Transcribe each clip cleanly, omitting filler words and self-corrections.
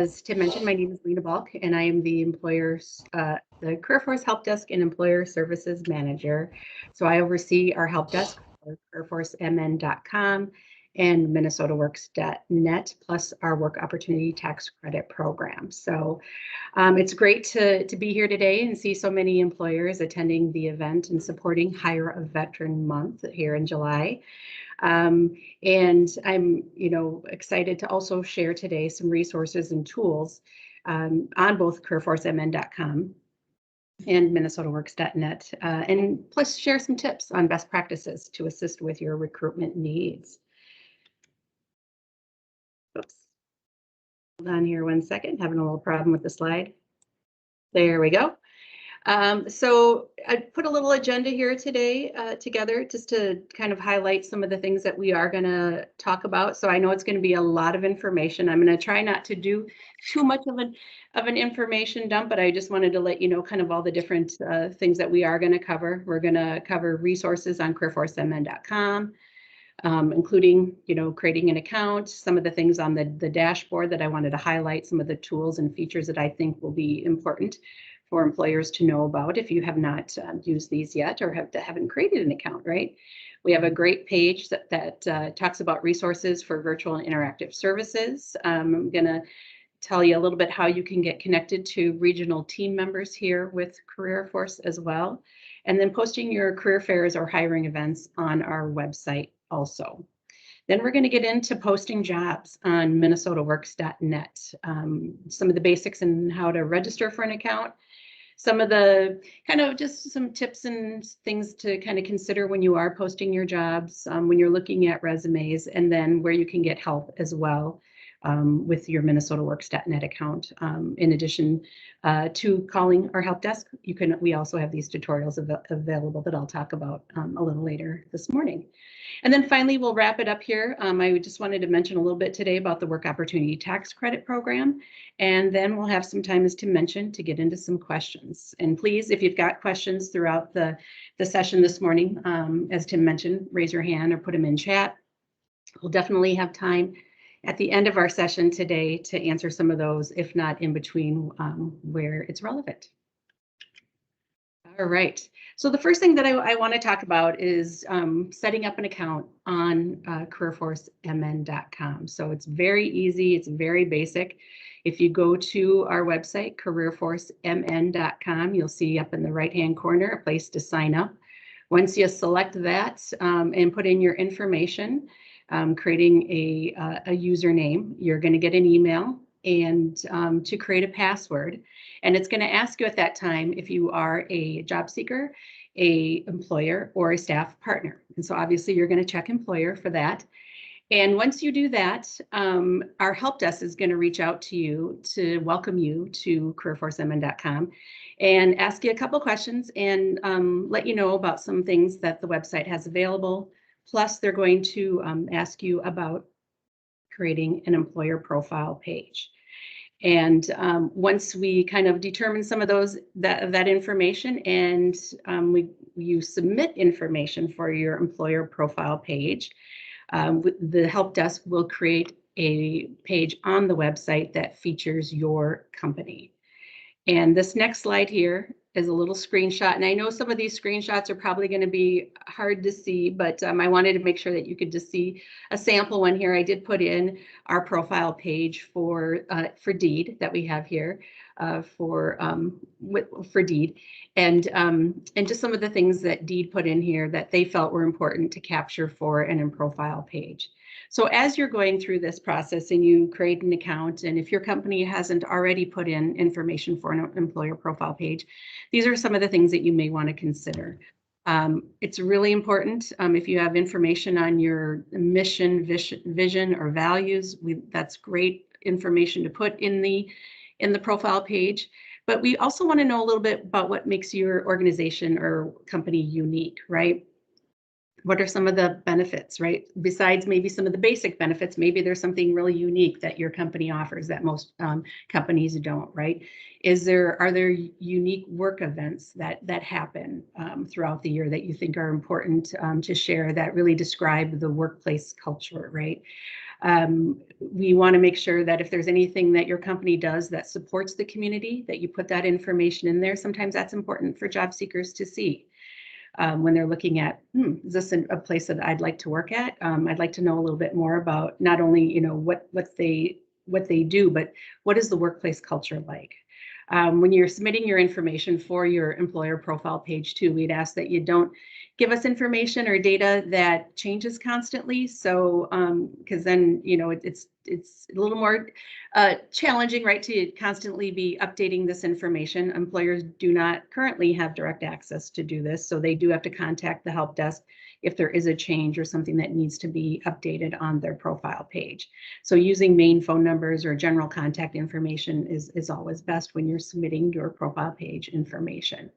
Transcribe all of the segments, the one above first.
As Tim mentioned, my name is Lena Balk, and I am the the Career Force Help Desk and Employer Services Manager. So I oversee our help desk for careerforcemn.com and minnesotaworks.net, plus our work opportunity tax credit program. So it's great to be here today and see so many employers attending the event and supporting Hire a Veteran Month here in July. And I'm, excited to also share today some resources and tools on both careerforcemn.com and minnesotaworks.net, and plus share some tips on best practices to assist with your recruitment needs. Oops. Hold on here one second, having a little problem with the slide. There we go. So I put a little agenda here today together just to kind of highlight some of the things that we are going to talk about. So I know it's going to be a lot of information. I'm going to try not to do too much of an information dump, but I just wanted to let you know kind of all the different things that we are going to cover. We're going to cover resources on careerforcemn.com, including, creating an account, some of the things on the dashboard that I wanted to highlight, some of the tools and features that I think will be important for employers to know about if you have not used these yet or haven't created an account, right? We have a great page that talks about resources for virtual and interactive services. I'm going to tell you a little bit how you can get connected to regional team members here with Career Force as well, and then posting your career fairs or hiring events on our website also. Then we're going to get into posting jobs on minnesotaworks.net, some of the basics and how to register for an account, some of the kind of just some tips and things to kind of consider when you are posting your jobs, when you're looking at resumes, and then where you can get help as well with your minnesotaworks.net account. In addition to calling our help desk, we also have these tutorials available that I'll talk about a little later this morning. And then finally, we'll wrap it up here. I just wanted to mention a little bit today about the Work Opportunity Tax Credit Program, and then we'll have some time, as Tim mentioned, to get into some questions. And please, if you've got questions throughout the session this morning, as Tim mentioned, raise your hand or put them in chat. We'll definitely have time at the end of our session today to answer some of those, if not in between where it's relevant. All right. So the first thing that I want to talk about is setting up an account on careerforcemn.com. So it's very easy. It's very basic. If you go to our website, careerforcemn.com, you'll see up in the right-hand corner a place to sign up. Once you select that and put in your information, creating a username, you're going to get an email and to create a password. And it's going to ask you at that time if you are a job seeker, a employer, or a staff partner. And so obviously you're going to check employer for that. And once you do that, our help desk is going to reach out to you to welcome you to careerforcemn.com and ask you a couple questions and let you know about some things that the website has available. Plus, they're going to ask you about creating an employer profile page. And once we kind of determine some of that information and you submit information for your employer profile page, the help desk will create a page on the website that features your company. And this next slide here is a little screenshot. And I know some of these screenshots are probably going to be hard to see, but I wanted to make sure that you could just see a sample one here. I did put in our profile page for Deed that we have here for Deed, and just some of the things that Deed put in here that they felt were important to capture for an profile page. So as you're going through this process and you create an account, and if your company hasn't already put in information for an employer profile page, these are some of the things that you may want to consider. It's really important if you have information on your mission, vision, or values. That's great information to put in the profile page. But we also want to know a little bit about what makes your organization or company unique, right? What are some of the benefits, right? Besides maybe some of the basic benefits, maybe there's something really unique that your company offers that most companies don't, right? Are there unique work events that happen throughout the year that you think are important to share that really describe the workplace culture, right? We want to make sure that if there's anything that your company does that supports the community, that you put that information in there. Sometimes that's important for job seekers to see. When they're looking at, is this a place that I'd like to work at? I'd like to know a little bit more about not only, what they do, but what is the workplace culture like? When you're submitting your information for your employer profile page too, we'd ask that you don't give us information or data that changes constantly. So, because then, it's a little more challenging, right, to constantly be updating this information. Employers do not currently have direct access to do this, so they do have to contact the help desk if there is a change or something that needs to be updated on their profile page. So using main phone numbers or general contact information is always best when you're submitting your profile page information.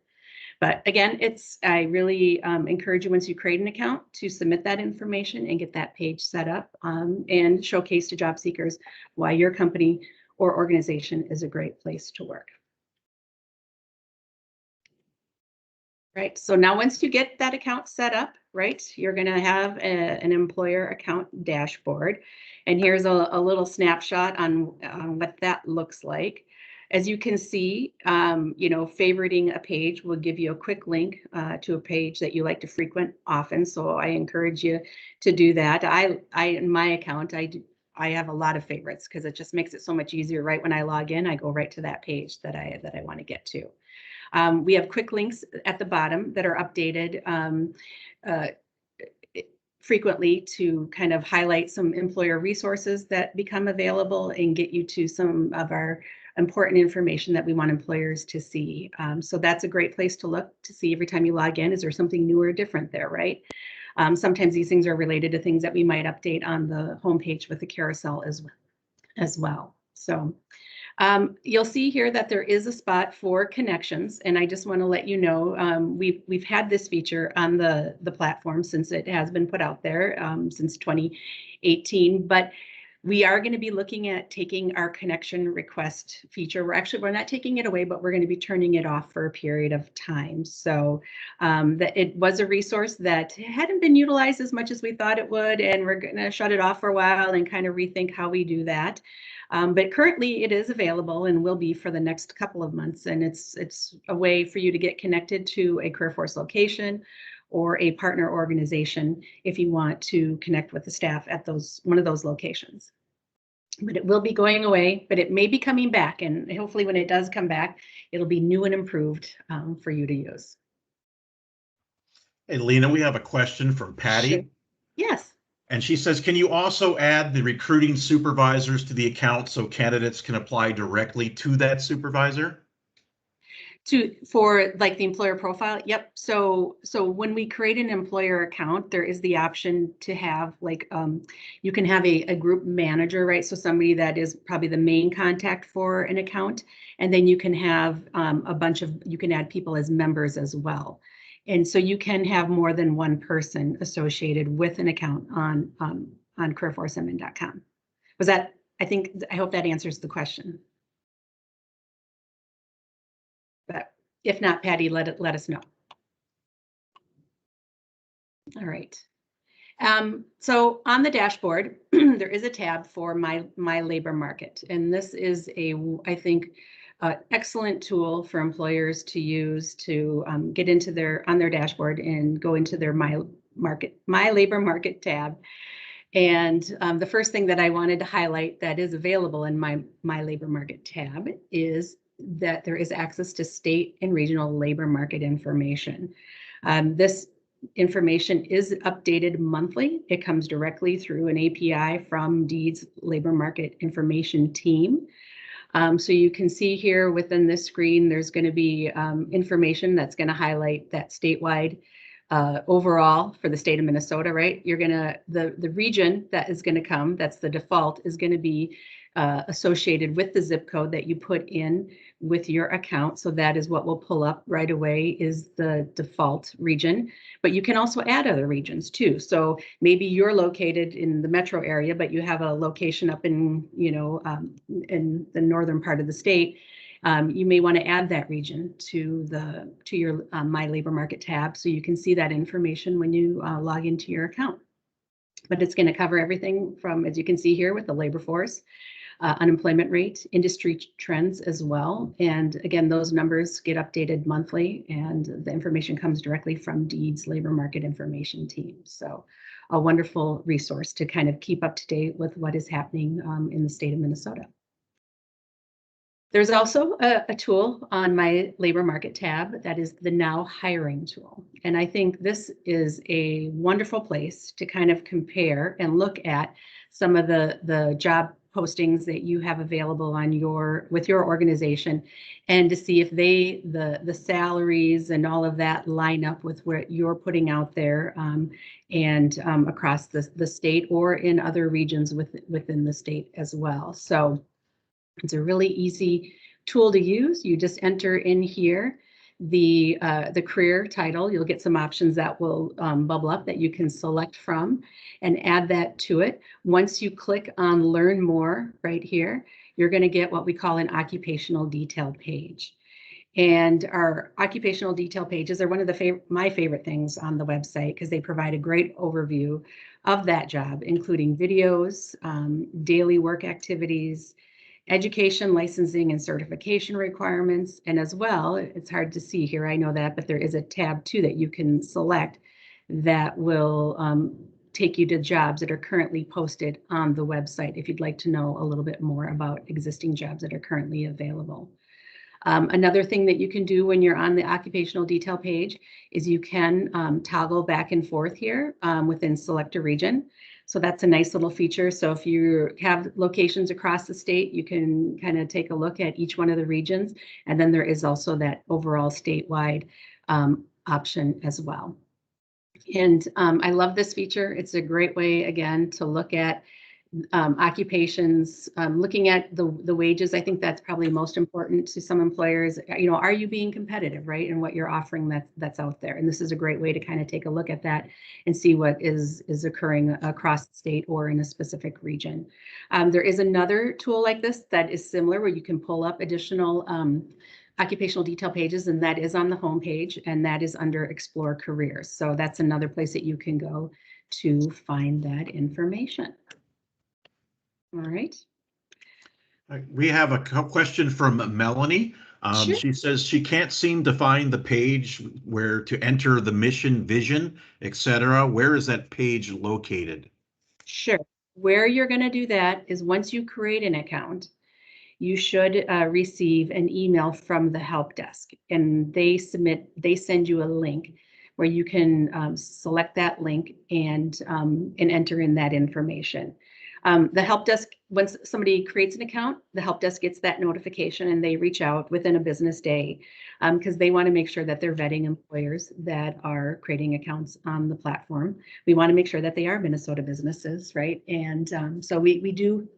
But again, I really encourage you, once you create an account, to submit that information and get that page set up and showcase to job seekers why your company or organization is a great place to work. Right, so now once you get that account set up, right, you're going to have an employer account dashboard. And here's a little snapshot on what that looks like. As you can see, favoriting a page will give you a quick link to a page that you like to frequent often. So I encourage you to do that. In my account, I have a lot of favorites because it just makes it so much easier. Right when I log in, I go right to that page that I want to get to. We have quick links at the bottom that are updated frequently to kind of highlight some employer resources that become available and get you to some of our important information that we want employers to see. So that's a great place to look to see every time you log in, is there something new or different there, right? Sometimes these things are related to things that we might update on the homepage with the carousel as well. So you'll see here that there is a spot for connections, and I just want to let you know we've had this feature on the platform since it has been put out there since 2018, but we are going to be looking at taking our connection request feature. We're not taking it away, but we're going to be turning it off for a period of time. So that it was a resource that hadn't been utilized as much as we thought it would, and we're going to shut it off for a while and kind of rethink how we do that. But currently it is available and will be for the next couple of months. And it's a way for you to get connected to a CareerForce location or a partner organization if you want to connect with the staff at one of those locations. But it will be going away, but it may be coming back. And hopefully when it does come back, it'll be new and improved for you to use. Hey, Lena, we have a question from Patty. Sure. Yes. And she says, can you also add the recruiting supervisors to the account so candidates can apply directly to that supervisor? For like the employer profile? Yep. So when we create an employer account, there is the option to have like, you can have a group manager, right? So somebody that is probably the main contact for an account. And then you can have you can add people as members as well. And so you can have more than one person associated with an account on careerforcemn.com. I hope that answers the question. But if not, Patty, let us know. All right. So on the dashboard, there is a tab for my labor market, and this is I think, excellent tool for employers to use to get into on their dashboard and go into their my labor market tab. And the first thing that I wanted to highlight that is available in my labor market tab is that there is access to state and regional labor market information. This information is updated monthly. It comes directly through an API from Deed's labor market information team. So you can see here within this screen, there's going to be information that's going to highlight that statewide overall for the state of Minnesota, right? You're going to, the region that is going to come, that's the default, is going to be associated with the zip code that you put in with your account. So that is what will pull up right away, is the default region. But you can also add other regions too. So maybe you're located in the metro area, but you have a location up in, in the northern part of the state. You may want to add that region to your My Labor Market tab, so you can see that information when you log into your account. but it's going to cover everything from, as you can see here, with the labor force, unemployment rate, industry trends as well. And again, those numbers get updated monthly, and the information comes directly from DEED's labor market information team. So a wonderful resource to kind of keep up to date with what is happening in the state of Minnesota. There's also a tool on my labor market tab that is the Now Hiring tool. And I think this is a wonderful place to kind of compare and look at some of the job postings that you have available on with your organization, and to see if the salaries and all of that line up with what you're putting out there, and across the state or in other regions within the state as well. So it's a really easy tool to use. You just enter in here the career title. You'll get some options that will bubble up that you can select from and add that to it. Once you click on Learn More right here, you're going to get what we call an occupational detail page. And our occupational detail pages are one of my favorite things on the website, because they provide a great overview of that job, including videos, daily work activities, education, licensing, and certification requirements. And as well, it's hard to see here, I know that, but there is a tab too that you can select that will take you to jobs that are currently posted on the website if you'd like to know a little bit more about existing jobs that are currently available. Another thing that you can do when you're on the occupational detail page is you can toggle back and forth here within Select a Region. So that's a nice little feature. So if you have locations across the state, you can kind of take a look at each one of the regions. And then there is also that overall statewide option as well. And I love this feature. It's a great way, again, to look at occupations, looking at the wages. I think that's probably most important to some employers. You know, are you being competitive, right, in what you're offering that's out there? And this is a great way to kind of take a look at that and see what is occurring across the state or in a specific region. There is another tool like this that is similar, where you can pull up additional occupational detail pages, and that is on the home page, and that is under Explore Careers. So that's another place that you can go to find that information. All right. We have a question from Melanie. Sure. She says she can't seem to find the page where to enter the mission, vision, etc. Where is that page located? Sure. Where you're going to do that is once you create an account, you should receive an email from the help desk, and they send you a link where you can select that link and enter in that information. The help desk, once somebody creates an account, the help desk gets that notification, and they reach out within a business day, because they want to make sure that they're vetting employers that are creating accounts on the platform. We want to make sure that they are Minnesota businesses, right? And so we do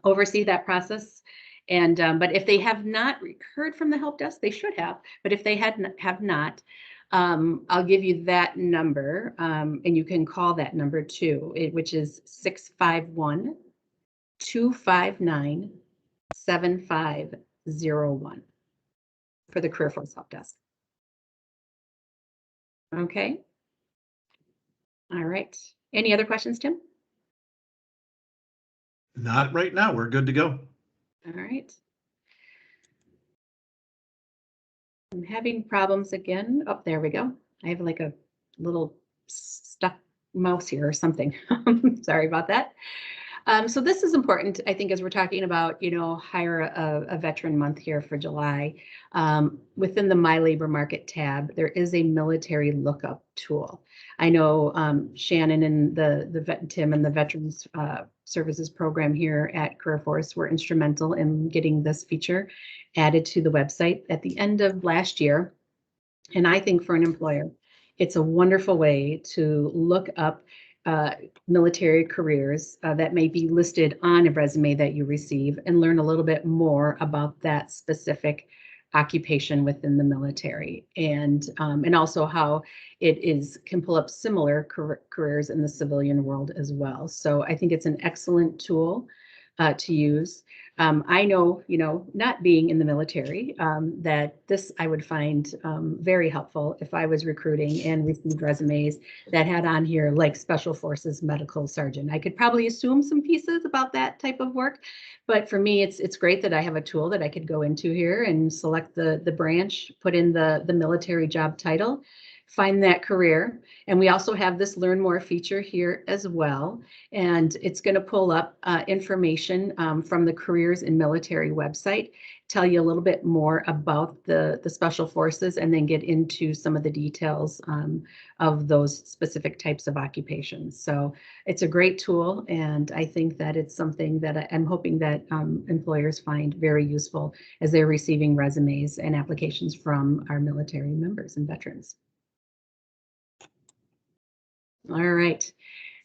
oversee that process. And but if they have not heard from the help desk, they should have. But if they have not, I'll give you that number, and you can call that number too, which is 651-259-7501 for the Career Force Help Desk. Okay. All right. Any other questions, Tim? Not right now. We're good to go. All right. I'm having problems again. Oh, there we go. I have like a little stuck mouse here or something. Sorry about that. So this is important, I think, as we're talking about, you know, hire a veteran month here for July. Within the My Labor Market tab, there is a military lookup tool. I know Shannon and Tim and the Veterans Services program here at Career Force were instrumental in getting this feature added to the website at the end of last year. And I think for an employer, it's a wonderful way to look up military careers that may be listed on a resume that you receive, and learn a little bit more about that specific occupation within the military, and also how it can pull up similar careers in the civilian world as well. So I think it's an excellent tool to use. I know, not being in the military, that this I would find very helpful if I was recruiting and received resumes that had on here like Special Forces Medical Sergeant. I could probably assume some pieces about that type of work, but for me, it's great that I have a tool that I could go into here and select the branch, put in the military job title, find that career. And we also have this Learn More feature here as well. And it's going to pull up information from the Careers in Military website, tell you a little bit more about the Special Forces, and then get into some of the details of those specific types of occupations. So it's a great tool, and I think that it's something that I'm hoping that employers find very useful as they're receiving resumes and applications from our military members and veterans. All right,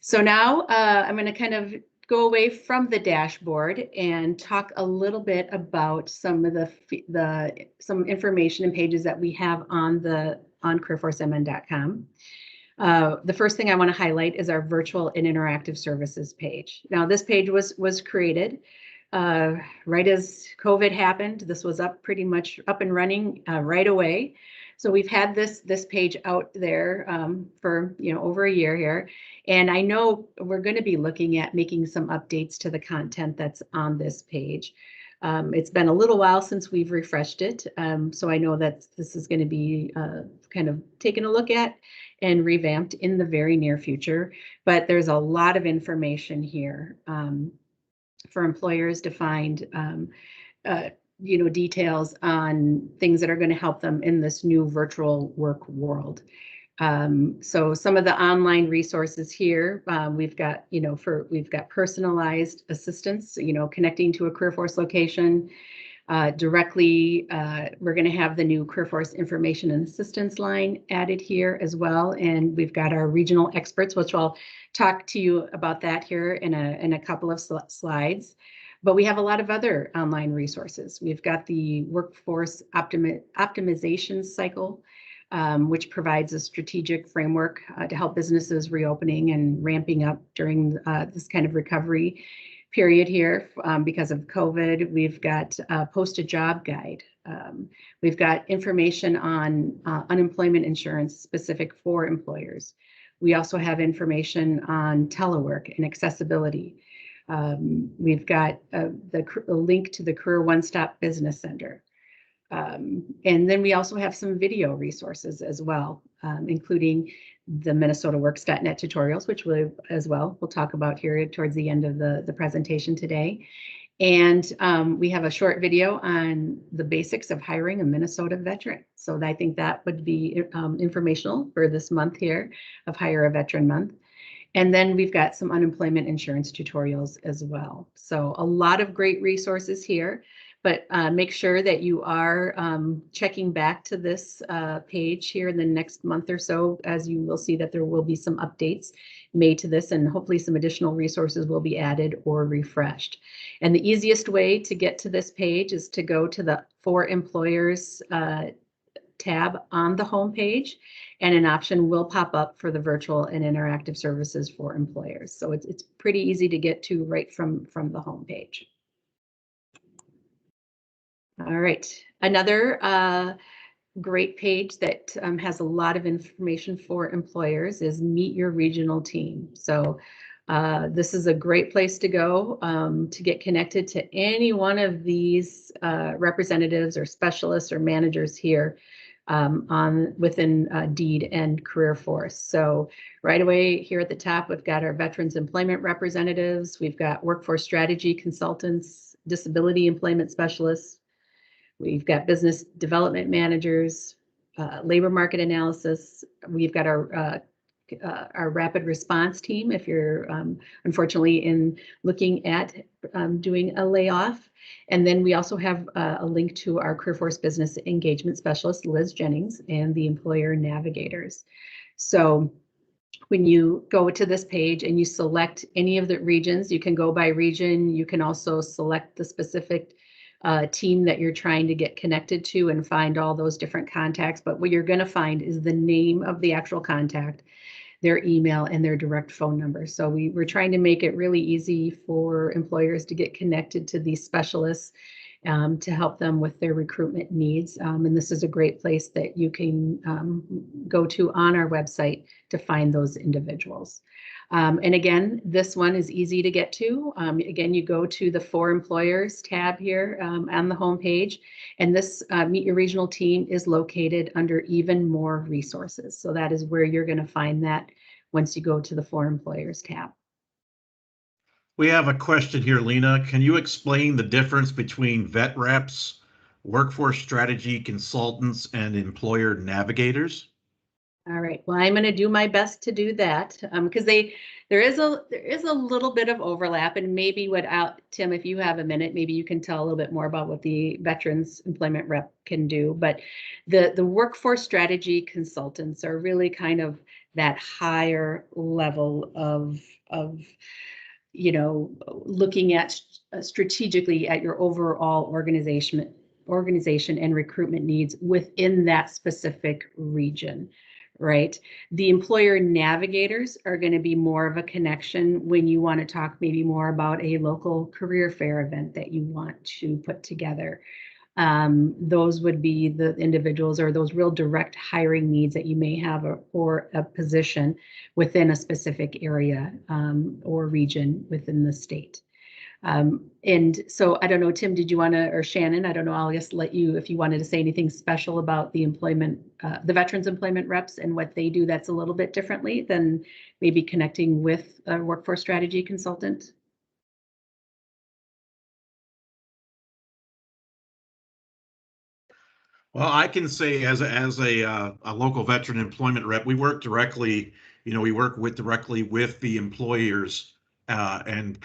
so now I'm going to kind of go away from the dashboard and talk a little bit about some of some information and pages that we have on careerforcemn.com. The first thing I want to highlight is our virtual and interactive services page. Now, this page was created right as COVID happened. This was pretty much up and running right away. So we've had this page out there for over a year here, and I know we're going to be looking at making some updates to the content that's on this page. It's been a little while since we've refreshed it, so I know that this is going to be kind of taken a look at and revamped in the very near future. But there's a lot of information here for employers to find details on things that are going to help them in this new virtual work world. So some of the online resources here, we've got personalized assistance, connecting to a CareerForce location directly. We're going to have the new CareerForce information and assistance line added here as well, and we've got our regional experts, which I'll talk to you about that here in a couple of slides. But we have a lot of other online resources. We've got the workforce optimization cycle, which provides a strategic framework to help businesses reopening and ramping up during this kind of recovery period here because of COVID. We've got a posted job guide. We've got information on unemployment insurance specific for employers. We also have information on telework and accessibility. We've got a link to the Career One Stop Business Center. And then we also have some video resources as well, including the MinnesotaWorks.net tutorials, which we'll talk about here towards the end of the presentation today. And we have a short video on the basics of hiring a Minnesota veteran. So I think that would be informational for this month here of Hire a Veteran Month. And then we've got some unemployment insurance tutorials as well. So a lot of great resources here, but make sure that you are checking back to this page here in the next month or so, as you will see that there will be some updates made to this, and hopefully some additional resources will be added or refreshed. And the easiest way to get to this page is to go to the For Employers tab on the home page, and an option will pop up for the virtual and interactive services for employers. So it's pretty easy to get to right from the home page. All right, another great page that has a lot of information for employers is Meet Your Regional Team. So this is a great place to go to get connected to any one of these representatives or specialists or managers here within DEED and CareerForce. So right away here at the top, we've got our veterans employment representatives, we've got workforce strategy consultants, disability employment specialists, we've got business development managers, labor market analysis, we've got our rapid response team if you're unfortunately looking at doing a layoff. And then we also have a link to our CareerForce business engagement specialist, Liz Jennings, and the employer navigators. So when you go to this page and you select any of the regions, you can go by region. You can also select the specific team that you're trying to get connected to and find all those different contacts. But what you're going to find is the name of the actual contact, their email, and their direct phone number. So we're trying to make it really easy for employers to get connected to these specialists to help them with their recruitment needs. And this is a great place that you can go to on our website to find those individuals. And again, this one is easy to get to. Again, you go to the For Employers tab here on the homepage, and this Meet Your Regional Team is located under Even More Resources. So that is where you're going to find that once you go to the For Employers tab. We have a question here, Lena. Can you explain the difference between vet reps, workforce strategy consultants, and employer navigators? All right. Well, I'm going to do my best to do that because there is a little bit of overlap, and maybe Tim, if you have a minute, maybe you can tell a little bit more about what the Veterans Employment Rep can do. But the workforce strategy consultants are really kind of that higher level of looking at strategically at your overall organization and recruitment needs within that specific region, right? The employer navigators are going to be more of a connection when you want to talk maybe more about a local career fair event that you want to put together. Those would be the individuals or those real direct hiring needs that you may have for a position within a specific area or region within the state. And so I don't know, Tim, did you want to, or Shannon, I don't know, I'll just let you, if you wanted to say anything special about the Veterans Employment Reps and what they do that's a little bit differently than maybe connecting with a workforce strategy consultant. Well, I can say as a local veteran employment rep, we work directly, directly with the employers and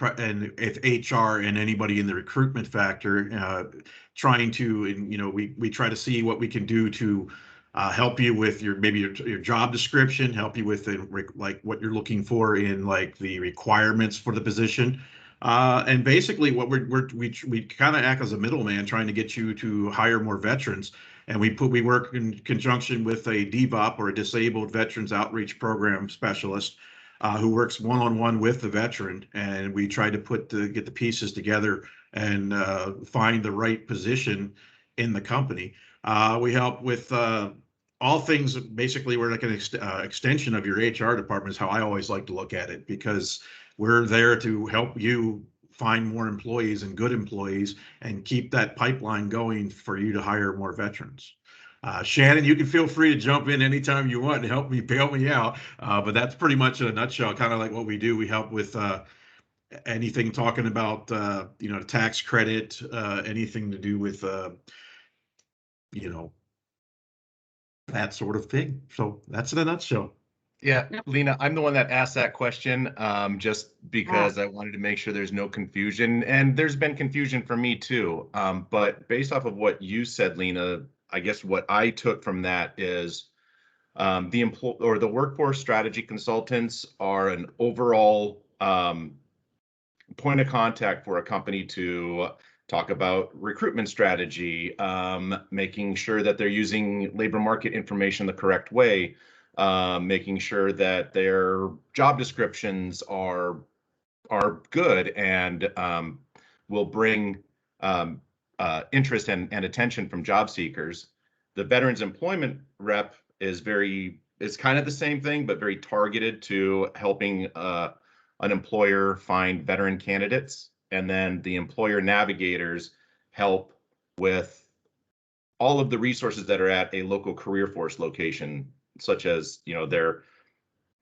if HR and anybody in the recruitment factor, trying to, and we try to see what we can do to help you with your job description, help you with like what you're looking for in like the requirements for the position. And basically what we kind of act as a middleman trying to get you to hire more veterans. And we work in conjunction with a DVOP or a Disabled Veterans Outreach Program specialist who works one-on-one with the veteran. And we try to get the pieces together and find the right position in the company. We help with all things. Basically, we're like an extension of your HR department is how I always like to look at it, because we're there to help you find more employees and good employees and keep that pipeline going for you to hire more veterans. Shannon, you can feel free to jump in anytime you want to help me out. But that's pretty much in a nutshell, kind of like what we do. We help with anything talking about, tax credit, anything to do with, that sort of thing. So that's in a nutshell. Yeah, Lena, I'm the one that asked that question just because I wanted to make sure there's no confusion. And there's been confusion for me too. But based off of what you said, Lena, I guess what I took from that is the workforce strategy consultants are an overall point of contact for a company to talk about recruitment strategy, making sure that they're using labor market information the correct way, making sure that their job descriptions are good and will bring interest and attention from job seekers. The Veterans Employment Rep is kind of the same thing, but very targeted to helping an employer find veteran candidates. And then the employer navigators help with all of the resources that are at a local career force location, such as, they're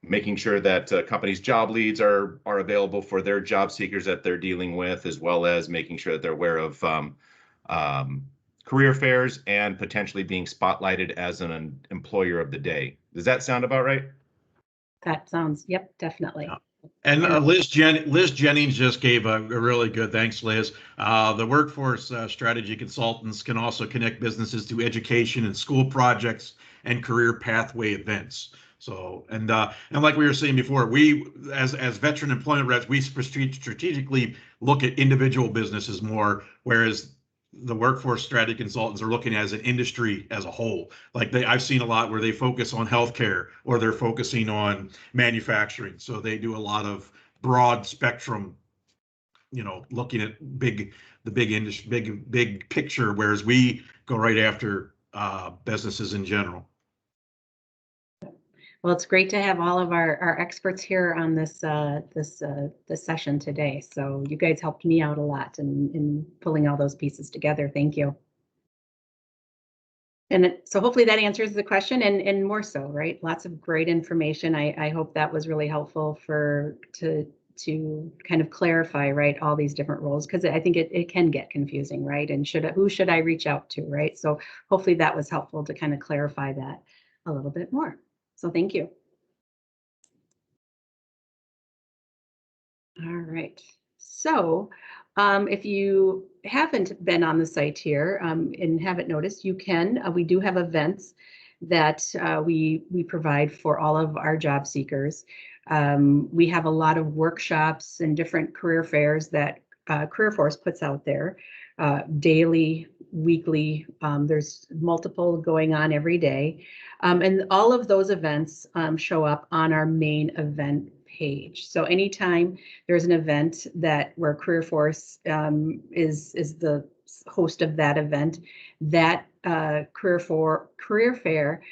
making sure that companies' job leads are available for their job seekers that they're dealing with, as well as making sure that they're aware of career fairs and potentially being spotlighted as an employer of the day. Does that sound about right? That sounds, yep, definitely. Yeah. And Liz Jennings just gave a really good, thanks, Liz. The workforce strategy consultants can also connect businesses to education and school projects and career pathway events. So, and like we were saying before, we as veteran employment reps, we strategically look at individual businesses more, whereas the workforce strategy consultants are looking as an industry as a whole. Like I've seen a lot where they focus on healthcare or they're focusing on manufacturing. So they do a lot of broad spectrum, looking at the big industry, big picture, whereas we go right after businesses in general. Well, it's great to have all of our experts here on this session today. So you guys helped me out a lot in pulling all those pieces together. Thank you. And so hopefully that answers the question and more so, right? Lots of great information. I hope that was really helpful to kind of clarify, right, all these different roles, because I think it can get confusing, right? And who should I reach out to, right? So hopefully that was helpful to kind of clarify that a little bit more. So thank you. All right. So if you haven't been on the site here and haven't noticed, you can. We do have events that we provide for all of our job seekers. We have a lot of workshops and different career fairs that Career Force puts out there daily, weekly. There's multiple going on every day. And all of those events show up on our main event page. So anytime there's an event where Career Force is the host of that event, that career fair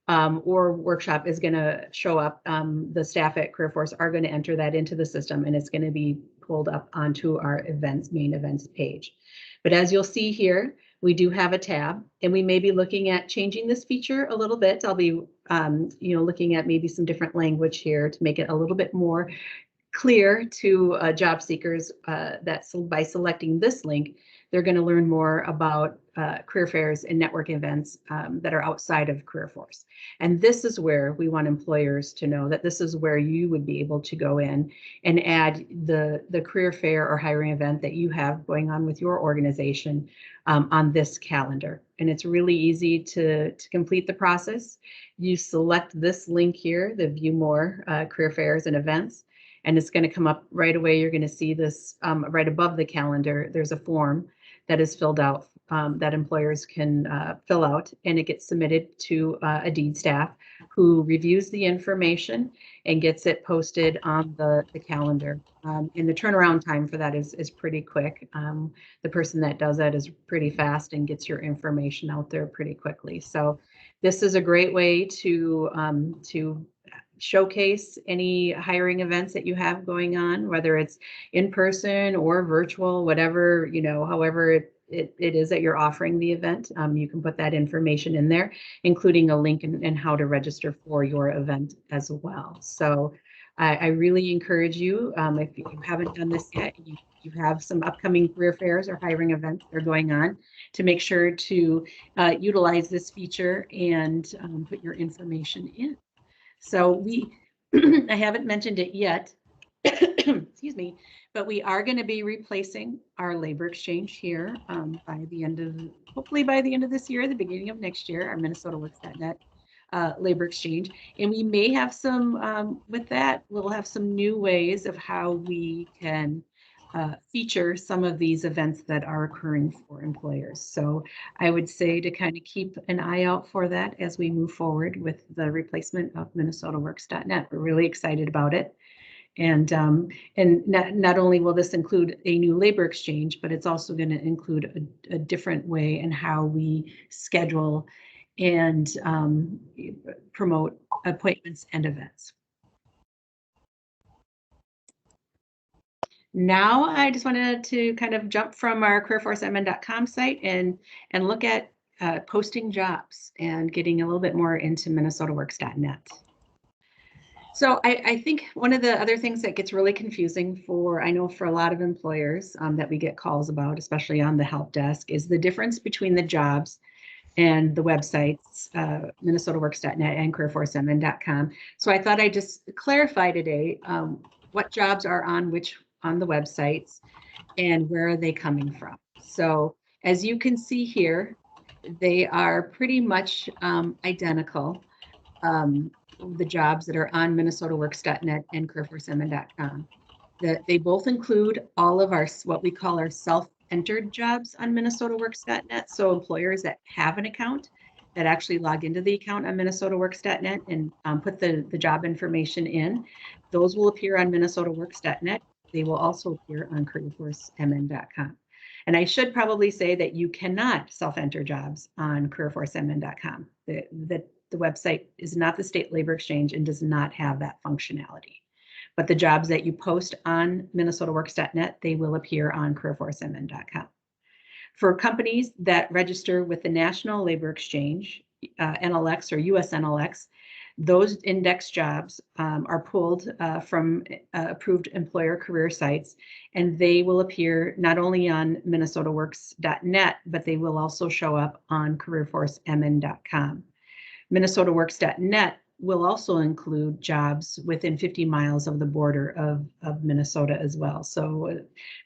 or workshop is going to show up. The staff at Career Force are going to enter that into the system, and it's going to be pulled up onto our main events page. But as you'll see here, we do have a tab, and we may be looking at changing this feature a little bit. I'll be, looking at maybe some different language here to make it a little bit more clear to job seekers that by selecting this link, they're going to learn more about career fairs and network events that are outside of Career Force. And this is where we want employers to know that this is where you would be able to go in and add the career fair or hiring event that you have going on with your organization on this calendar. And it's really easy to complete the process. You select this link here, the View More Career Fairs and Events, and it's going to come up right away. You're going to see this right above the calendar. There's a form that is filled out that employers can fill out, and it gets submitted to a deed staff who reviews the information and gets it posted on the calendar. And the turnaround time for that is pretty quick. The person that does that is pretty fast and gets your information out there pretty quickly. So this is a great way to showcase any hiring events that you have going on, whether it's in person or virtual, whatever, however it is that you're offering the event. You can put that information in there, including a link and how to register for your event as well. So I really encourage you, if you haven't done this yet, you have some upcoming career fairs or hiring events that are going on, to make sure to utilize this feature and put your information in. So I haven't mentioned it yet, excuse me, but we are going to be replacing our labor exchange here hopefully by the end of this year, the beginning of next year, our MinnesotaWorks.net labor exchange. And we may have with that, we'll have some new ways of how we can feature some of these events that are occurring for employers. So I would say to kind of keep an eye out for that as we move forward with the replacement of MinnesotaWorks.net. We're really excited about it. And not only will this include a new labor exchange, but it's also going to include a different way in how we schedule and promote appointments and events. Now, I just wanted to kind of jump from our careerforcemn.com site and look at posting jobs and getting a little bit more into MinnesotaWorks.net. So I think one of the other things that gets really confusing I know for a lot of employers that we get calls about, especially on the help desk, is the difference between the jobs and the websites, MinnesotaWorks.net and careerforcemn.com. So I thought I'd just clarify today what jobs are on the websites and where are they coming from. So as you can see here, they are pretty much identical. The jobs that are on MinnesotaWorks.net and careerforcemn.com. They both include all of our what we call our self-entered jobs on minnesotaworks.net. So employers that have an account that actually log into the account on minnesotaworks.net and put the job information in, those will appear on minnesotaworks.net. They will also appear on careerforcemn.com. And I should probably say that you cannot self-enter jobs on careerforcemn.com. The website is not the state labor exchange and does not have that functionality. But the jobs that you post on minnesotaworks.net, they will appear on careerforcemn.com. For companies that register with the National Labor Exchange, NLX or US NLX, those index jobs are pulled from approved employer career sites, and they will appear not only on minnesotaworks.net, but they will also show up on careerforcemn.com. minnesotaworks.net will also include jobs within 50 miles of the border of Minnesota as well. So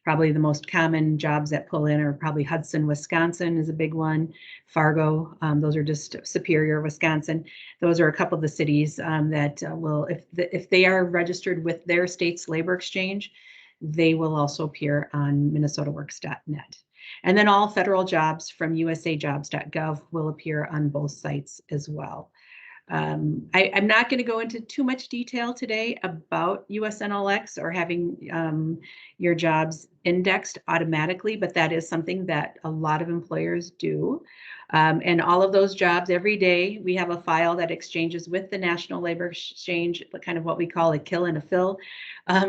probably the most common jobs that pull in are probably Hudson, Wisconsin is a big one. Fargo, those are just Superior, Wisconsin. Those are a couple of the cities that will, if they are registered with their state's labor exchange, they will also appear on minnesotaworks.net. And then all federal jobs from usajobs.gov will appear on both sites as well. I'm not going to go into too much detail today about USNLX or having your jobs indexed automatically, but that is something that a lot of employers do. And all of those jobs, every day, we have a file that exchanges with the National Labor Exchange, kind of what we call a kill and a fill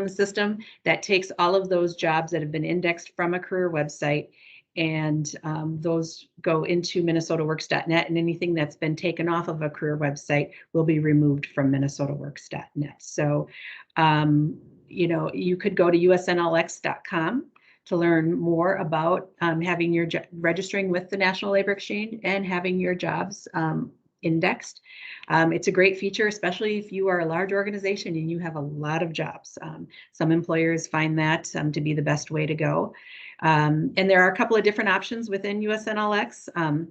system that takes all of those jobs that have been indexed from a career website, and those go into minnesotaworks.net, and anything that's been taken off of a career website will be removed from minnesotaworks.net. So, you know, you could go to usnlx.com to learn more about having your registering with the National Labor Exchange and having your jobs indexed. It's a great feature, especially if you are a large organization and you have a lot of jobs. Some employers find that to be the best way to go. And there are a couple of different options within USNLX,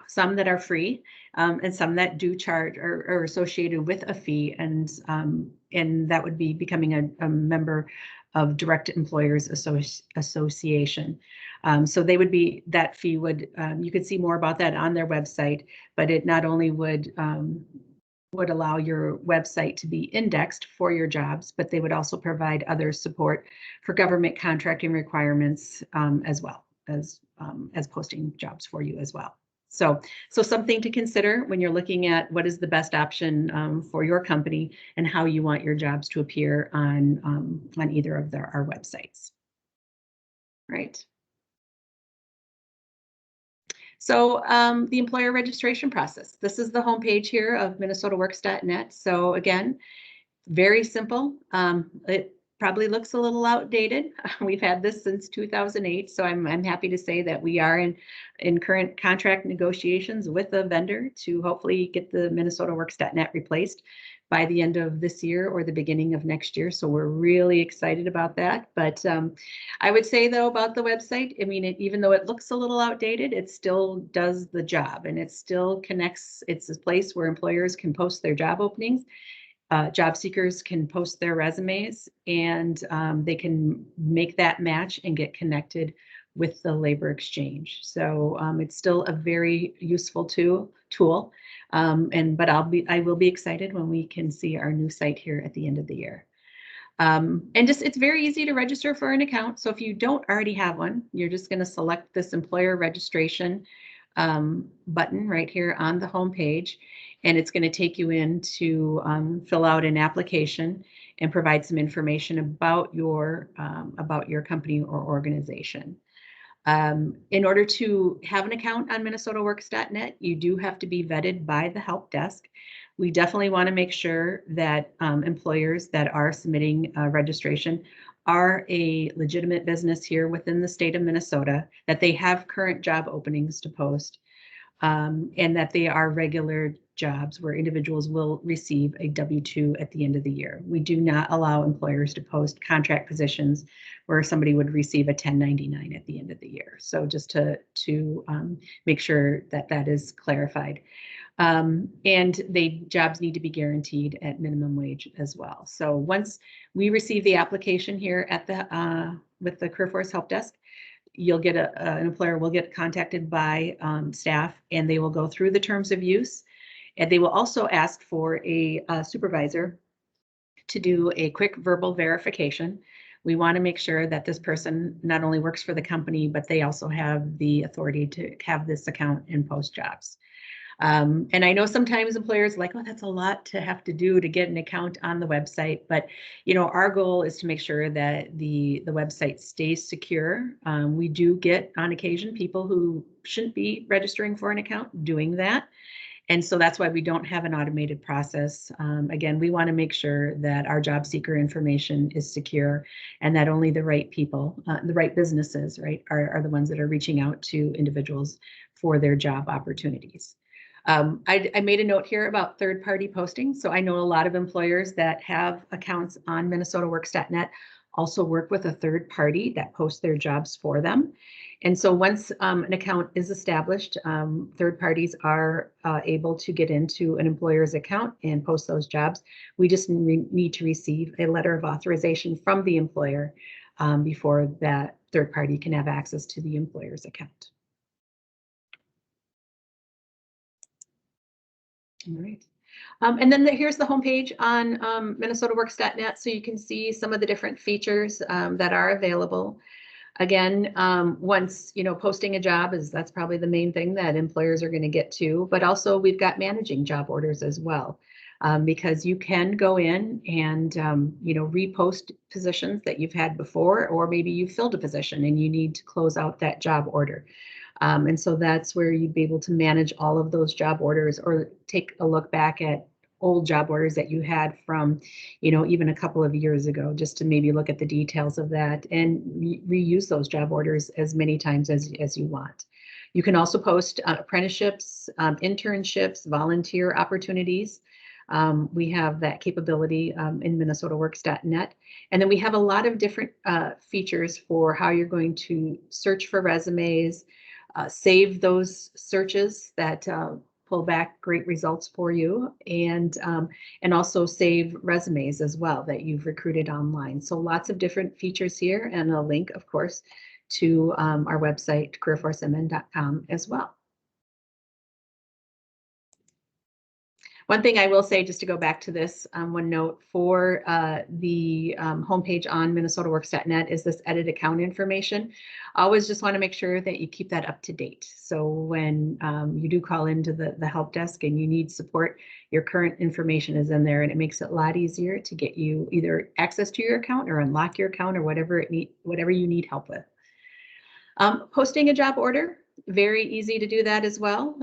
some that are free and some that do charge or are associated with a fee, and that would be becoming a member of Direct Employers Association. So they would be, that fee would, you could see more about that on their website, but it not only would allow your website to be indexed for your jobs, but they would also provide other support for government contracting requirements as well as posting jobs for you as well. So something to consider when you're looking at what is the best option for your company and how you want your jobs to appear on either of our websites. Right. So the employer registration process. This is the homepage here of minnesotaworks.net. So again, very simple. It probably looks a little outdated. We've had this since 2008, so I'm happy to say that we are in current contract negotiations with a vendor to hopefully get the minnesotaworks.net replaced by the end of this year or the beginning of next year. So we're really excited about that. But I would say though about the website, I mean, even though it looks a little outdated, it still does the job, and it still connects. It's a place where employers can post their job openings. Job seekers can post their resumes, and they can make that match and get connected with the labor exchange. So it's still a very useful tool. But I will be excited when we can see our new site here at the end of the year. And it's very easy to register for an account. So if you don't already have one, you're just going to select this employer registration button right here on the home page, and it's going to take you in to fill out an application and provide some information about your company or organization. In order to have an account on minnesotaworks.net, you do have to be vetted by the help desk. We definitely want to make sure that employers that are submitting registration are a legitimate business here within the state of Minnesota, that they have current job openings to post, and that they are regular jobs where individuals will receive a W-2 at the end of the year. We do not allow employers to post contract positions where somebody would receive a 1099 at the end of the year. So just to make sure that that is clarified. And jobs need to be guaranteed at minimum wage as well. So once we receive the application here at with the CareerForce Help Desk, you'll get an employer will get contacted by staff, and they will go through the terms of use, and they will also ask for a supervisor to do a quick verbal verification. We want to make sure that this person not only works for the company, but they also have the authority to have this account and post jobs. And I know sometimes employers are like, oh, that's a lot to have to do to get an account on the website. But, you know, our goal is to make sure that the website stays secure. We do get on occasion people who shouldn't be registering for an account doing that. And so that's why we don't have an automated process. Again, we want to make sure that our job seeker information is secure and that only the right people, the right businesses, right, are the ones that are reaching out to individuals for their job opportunities. I made a note here about third-party posting. So I know a lot of employers that have accounts on MinnesotaWorks.net also work with a third party that posts their jobs for them. And so once an account is established, third parties are able to get into an employer's account and post those jobs. We just need to receive a letter of authorization from the employer before that third party can have access to the employer's account. All right. And then here's the homepage on MinnesotaWorks.net, so you can see some of the different features that are available. Again, once, you know, posting a job that's probably the main thing that employers are going to get to, but also we've got managing job orders as well, because you can go in and, you know, repost positions that you've had before, or maybe you filled a position and you need to close out that job order. And so that's where you'd be able to manage all of those job orders, or take a look back at old job orders that you had from, you know, even a couple of years ago, just to maybe look at the details of that and reuse those job orders as many times as you want. You can also post apprenticeships, internships, volunteer opportunities. We have that capability in MinnesotaWorks.net. And then we have a lot of different features for how you're going to search for resumes, save those searches that pull back great results for you, and also save resumes as well that you've recruited online. So lots of different features here, and a link, of course, to our website, careerforcemn.com as well. One thing I will say, just to go back to this one note for the homepage on MinnesotaWorks.net, is this edit account information. I always just want to make sure that you keep that up to date. So when you do call into the help desk and you need support, your current information is in there, and it makes it a lot easier to get you either access to your account or unlock your account or whatever you need help with. Posting a job order. Very easy to do that as well.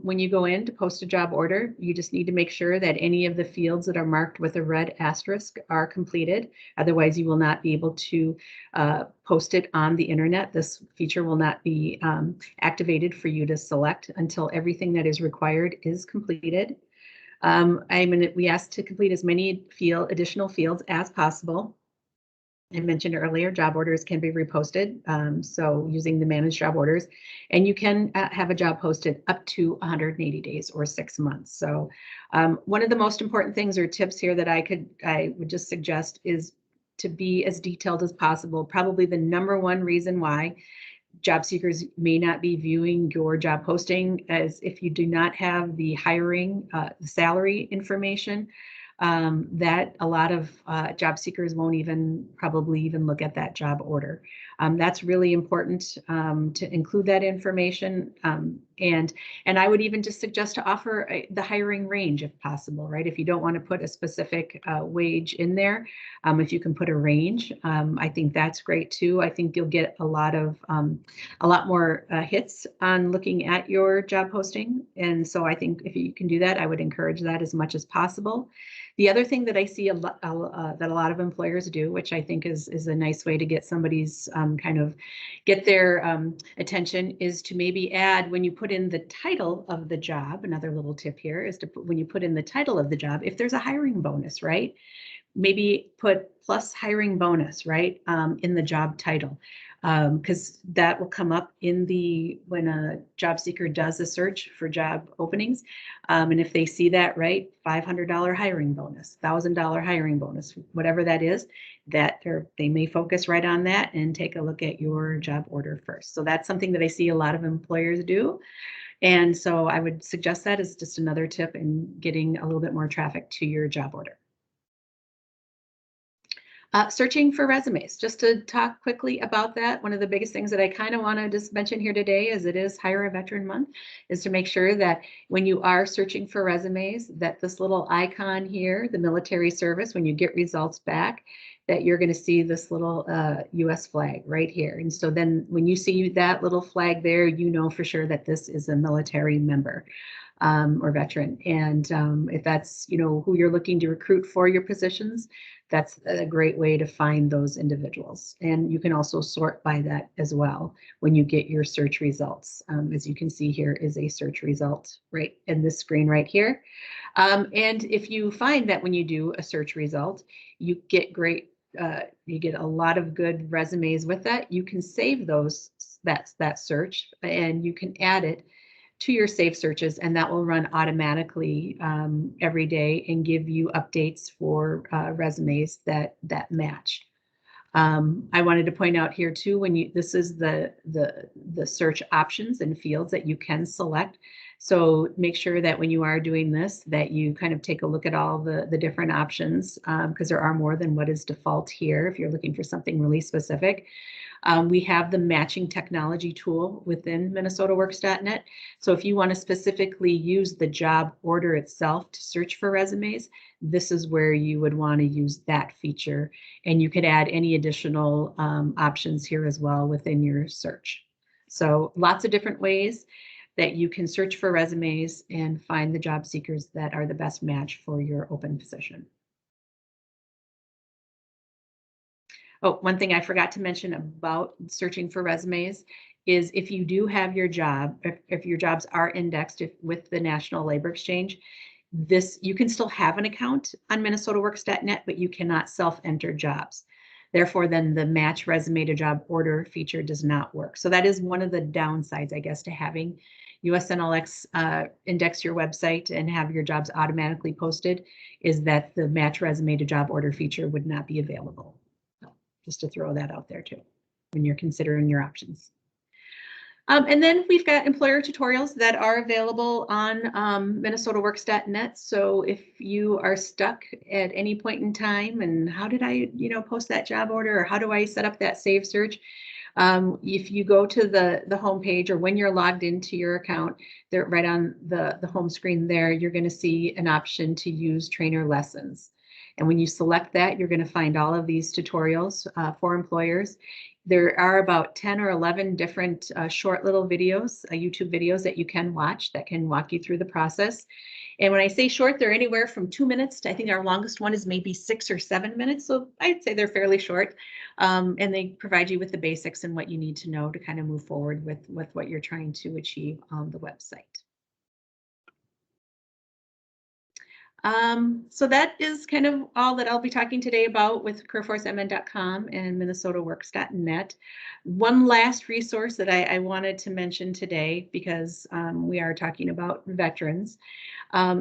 When you go in to post a job order, you just need to make sure that any of the fields that are marked with a red asterisk are completed. Otherwise, you will not be able to post it on the internet. This feature will not be activated for you to select until everything that is required is completed. We ask to complete as many additional fields as possible. I mentioned earlier, job orders can be reposted, so using the managed job orders, and you can have a job posted up to 180 days or 6 months. So one of the most important things or tips here that I would just suggest is to be as detailed as possible. Probably the #1 reason why job seekers may not be viewing your job posting as if you do not have the hiring, the salary information. That a lot of job seekers won't probably even look at that job order. That's really important to include that information. And I would even just suggest to offer the hiring range if possible, right? If you don't want to put a specific wage in there, if you can put a range, I think that's great too. I think you'll get a lot more hits on looking at your job posting. And so I think if you can do that, I would encourage that as much as possible. The other thing that I see that a lot of employers do, which I think is a nice way to get somebody's get their attention, is to maybe add, when you put in the title of the job, another little tip here is to put, when you put in the title of the job, if there's a hiring bonus, right? Maybe put plus hiring bonus, right, in the job title. because that will come up in when a job seeker does a search for job openings. And if they see that, right, $500 hiring bonus, $1,000 hiring bonus, whatever that is, that they may focus right on that and take a look at your job order first. So that's something that I see a lot of employers do. And so I would suggest that as just another tip in getting a little bit more traffic to your job order. Searching for resumes, just to talk quickly about that. One of the biggest things that I kind of want to just mention here today, as it is Hire a Veteran Month, is to make sure that when you are searching for resumes, that this little icon here, the military service, when you get results back, that you're going to see this little US flag right here. And so then when you see that little flag there, you know for sure that this is a military member or veteran. And if that's, who you're looking to recruit for your positions, that's a great way to find those individuals. And you can also sort by that as well when you get your search results. As you can see, here is a search result right in this screen right here. And if you find that when you do a search result, you get you get a lot of good resumes with that, you can save that search, and you can add it to your saved searches, and that will run automatically every day and give you updates for resumes that match. I wanted to point out here too, this is the search options and fields that you can select. So make sure that when you are doing this, that you kind of take a look at all the different options, because there are more than what is default here if you're looking for something really specific. We have the matching technology tool within MinnesotaWorks.net. So if you want to specifically use the job order itself to search for resumes, this is where you would want to use that feature. And you could add any additional options here as well within your search. So lots of different ways that you can search for resumes and find the job seekers that are the best match for your open position. Oh, one thing I forgot to mention about searching for resumes is if you do have your job, if your jobs are indexed with the National Labor Exchange, you can still have an account on MinnesotaWorks.net, but you cannot self-enter jobs. Therefore, then the match resume to job order feature does not work. So that is one of the downsides, I guess, to having USNLX index your website and have your jobs automatically posted, is that the match resume to job order feature would not be available. Just to throw that out there too, when you're considering your options. And then we've got employer tutorials that are available on MinnesotaWorks.net. So if you are stuck at any point in time, and how did I, post that job order, or how do I set up that save search? If you go to the home page, or when you're logged into your account, there right on the home screen there, you're going to see an option to use trainer lessons. And when you select that, you're going to find all of these tutorials for employers. There are about 10 or 11 different short little videos, YouTube videos that you can watch that can walk you through the process. And when I say short, they're anywhere from 2 minutes to, I think our longest one is maybe 6 or 7 minutes. So I'd say they're fairly short. And they provide you with the basics and what you need to know to kind of move forward with what you're trying to achieve on the website. So that is kind of all that I'll be talking today about with careerforcemn.com and MinnesotaWorks.net. One last resource that I wanted to mention today, because we are talking about veterans,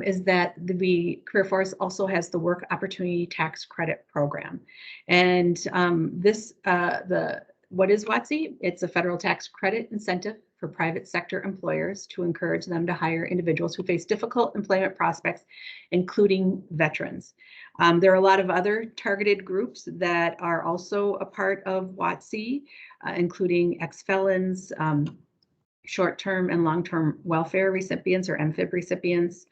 is that CareerForce also has the Work Opportunity Tax Credit Program. And what is WOTC? It's a federal tax credit incentive for private sector employers to encourage them to hire individuals who face difficult employment prospects, including veterans. There are a lot of other targeted groups that are also a part of WOTC, including ex-felons, short-term and long-term welfare recipients or MFIP recipients,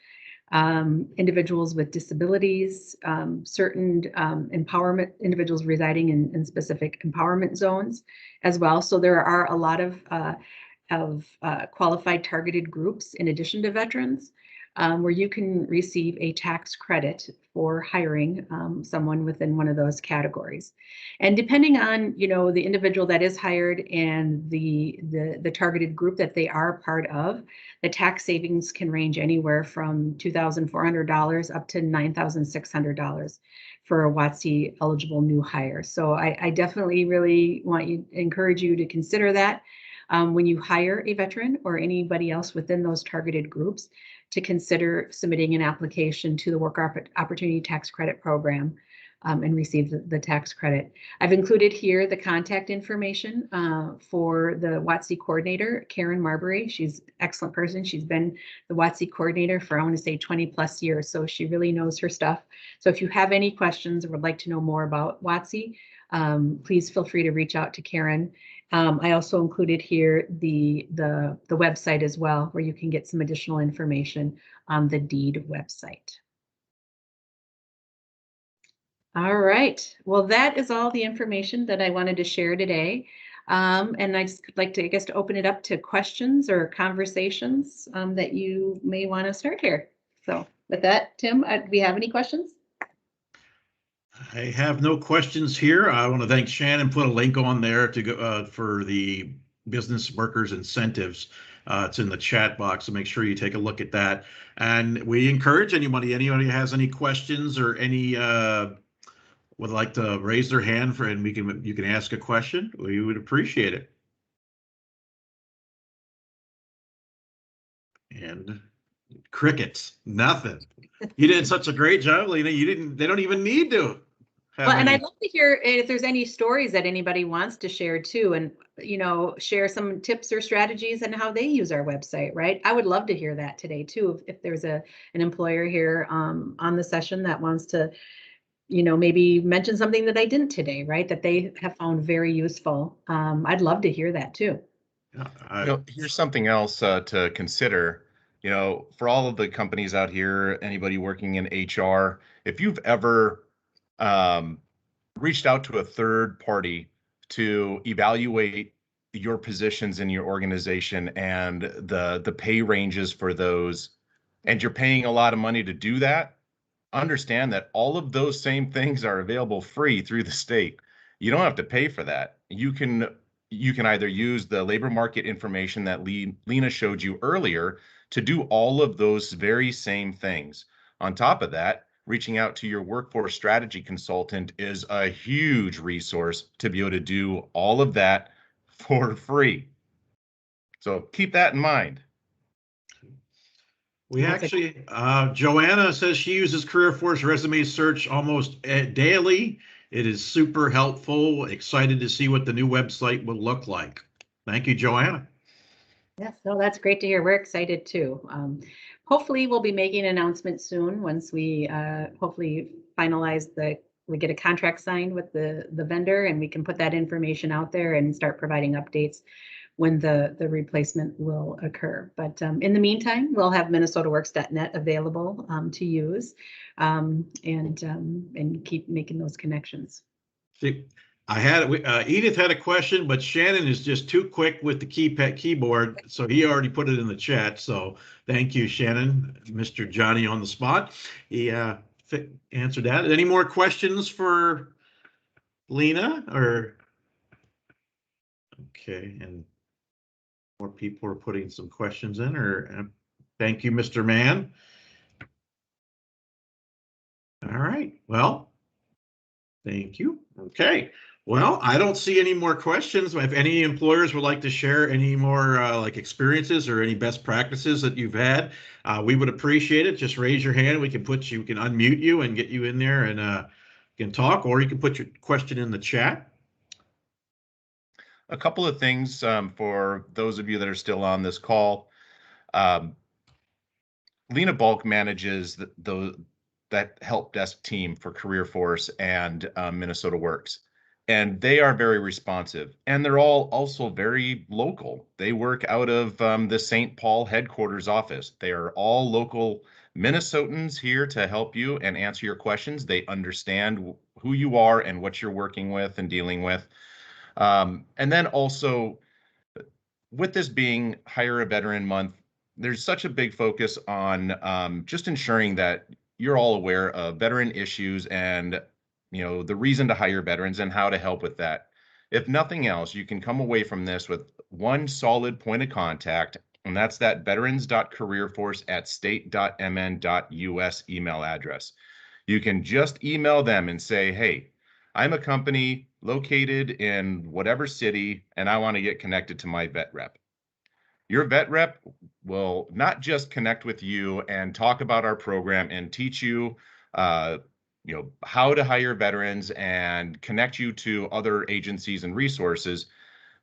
individuals with disabilities, certain empowerment individuals residing in specific empowerment zones as well. So there are a lot of qualified targeted groups in addition to veterans. where you can receive a tax credit for hiring someone within one of those categories. And depending on, the individual that is hired and the targeted group that they are part of, the tax savings can range anywhere from $2,400 up to $9,600 for a WOTC eligible new hire. So I definitely really encourage you to consider that when you hire a veteran or anybody else within those targeted groups, to consider submitting an application to the Work Opportunity Tax Credit Program and receive the tax credit. I've included here the contact information for the WOTC coordinator, Karen Marbury. She's an excellent person. She's been the WOTC coordinator for, I want to say, 20 plus years. So she really knows her stuff. So if you have any questions or would like to know more about WOTC, please feel free to reach out to Karen. I also included here the website as well, where you can get some additional information on the deed website. All right. Well, that is all the information that I wanted to share today. And I just like to, to open it up to questions or conversations that you may want to start here. So with that, Tim, do we have any questions? I have no questions here. I want to thank Shannon, put a link on there to go for the business workers incentives. It's in the chat box, so make sure you take a look at that. And we encourage anybody has any questions or any would like to raise their hand and you can ask a question. We would appreciate it. And crickets, nothing. You did such a great job, Lena. They don't even need to. Well, and I'd love to hear if there's any stories that anybody wants to share too, and share some tips or strategies and how they use our website, right? I would love to hear that today too. If there's an employer here on the session that wants to, maybe mention something that I didn't today, right? That they have found very useful. I'd love to hear that too. Here's something else to consider. For all of the companies out here, anybody working in HR, if you've ever reached out to a third party to evaluate your positions in your organization and the pay ranges for those, and you're paying a lot of money to do that, understand that all of those same things are available free through the state. You don't have to pay for that. You can either use the labor market information that Lena showed you earlier to do all of those very same things. On top of that, reaching out to your workforce strategy consultant is a huge resource to be able to do all of that for free. So keep that in mind. We actually, Joanna says she uses CareerForce resume search almost daily. It is super helpful. Excited to see what the new website will look like. Thank you, Joanna. Yes, no, that's great to hear. We're excited too. Hopefully we'll be making an announcement soon once we hopefully finalize we get a contract signed with the vendor, and we can put that information out there and start providing updates when the replacement will occur. But in the meantime, we'll have minnesotaworks.net available to use and keep making those connections. See, Edith had a question, but Shannon is just too quick with the keyboard, so he already put it in the chat. So thank you, Shannon. Mr. Johnny on the spot. He answered that. Any more questions for Lena? Or okay, and more people are putting some questions in. Or thank you, Mr. Mann. All right. Well, thank you. Okay. Well, I don't see any more questions. If any employers would like to share any more like experiences or any best practices that you've had, we would appreciate it. Just raise your hand. We can unmute you and get you in there and you can talk, or you can put your question in the chat. A couple of things for those of you that are still on this call. Lena Bulk manages that help desk team for CareerForce and Minnesota Works. And they are very responsive, and they're all also very local. They work out of the St. Paul headquarters office. They are all local Minnesotans here to help you and answer your questions. They understand who you are and what you're working with and dealing with. And then also, with this being Hire a Veteran Month, there's such a big focus on just ensuring that you're all aware of veteran issues and, you know, the reason to hire veterans and how to help with that. If nothing else, you can come away from this with one solid point of contact, and that's that veterans.careerforce@state.mn.us email address. You can just email them and say, hey, I'm a company located in whatever city, and I want to get connected to my vet rep. Your vet rep will not just connect with you and talk about our program and teach you, you know, how to hire veterans and connect you to other agencies and resources,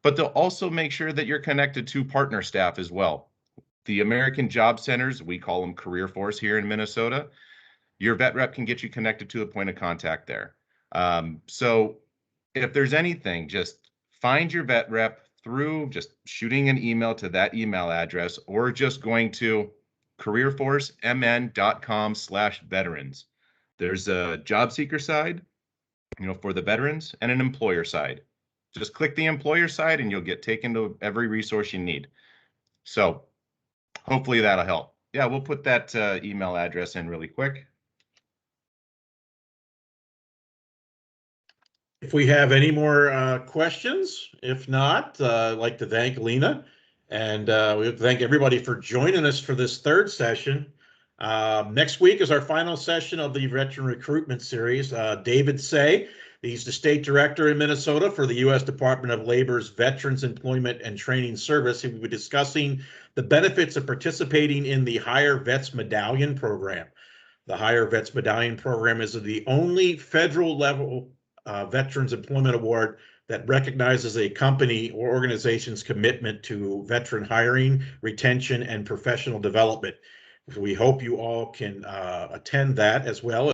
but they'll also make sure that you're connected to partner staff as well. The American Job Centers, we call them Career Force here in Minnesota. Your vet rep can get you connected to a point of contact there. So if there's anything, just find your vet rep through just shooting an email to that email address or just going to careerforcemn.com/veterans. There's a job seeker side, you know, for the veterans and an employer side. Just click the employer side and you'll get taken to every resource you need. So hopefully that'll help. Yeah, we'll put that email address in really quick. If we have any more questions, if not, I'd like to thank Lena, and we thank everybody for joining us for this third session. Next week is our final session of the Veteran Recruitment Series. David Say, he's the State Director in Minnesota for the U.S. Department of Labor's Veterans Employment and Training Service. He will be discussing the benefits of participating in the Hire Vets Medallion Program. The Hire Vets Medallion Program is the only federal level Veterans Employment Award that recognizes a company or organization's commitment to veteran hiring, retention, and professional development. We hope you all can attend that as well.